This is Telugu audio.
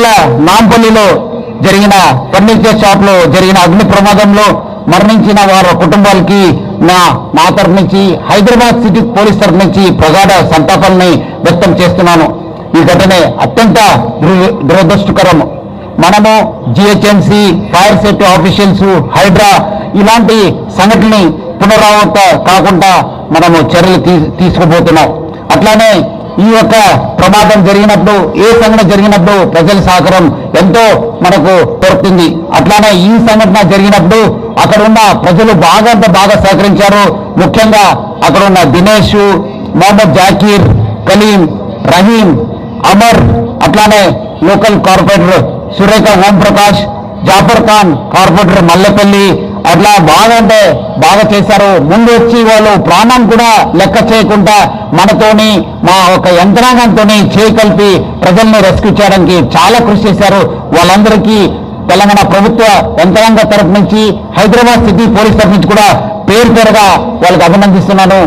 ఇటీవల నాంపల్లిలో జరిగిన ఫర్నిచర్ షాప్ లో జరిగిన అగ్ని ప్రమాదంలో మరణించిన వారి కుటుంబాలకి నా తరఫు నుంచి హైదరాబాద్ సిటీ పోలీస్ తరఫు నుంచి ప్రగాఢ సంతాపాన్ని వ్యక్తం చేస్తున్నాను. ఈ ఘటన అత్యంత దురదృష్టకరం. మనము GHMC, fire safety officials, Hydraa ఇలాంటి సంఘటనని పునరావృత కాకుండా మనము చర్యలు తీసుకోబోతున్నాం. అట్లానే ఈ యొక్క ప్రమాదం జరిగినప్పుడు, ఏ సంఘటన జరిగినప్పుడు ప్రజల సహకారం ఎంతో మనకు దొరుకుతుంది. అట్లానే ఈ సంఘటన జరిగినప్పుడు అక్కడ ఉన్న ప్రజలు బాగా సహకరించారు. ముఖ్యంగా అక్కడ ఉన్న దినేష్, మొహమ్మద్ జాకీర్, కలీం, రహీం, అమర్, అట్లానే local corporator Surekha Omprakash, Jafar Khan, corporator Mallepally అట్లా బాగా చేశారు. ముందు వచ్చి వాళ్ళు ప్రాణం కూడా లెక్క చేయకుండా మనతోని, మా ఒక యంత్రాంగంతో చేయి కలిపి ప్రజల్ని రెస్క్యూ చేయడానికి చాలా కృషి చేశారు. వాళ్ళందరికీ తెలంగాణ ప్రభుత్వ యంత్రాంగ తరఫు నుంచి, హైదరాబాద్ సిటీ పోలీస్ తరఫు నుంచి కూడా పేరుగా వాళ్ళకి అభినందిస్తున్నాను.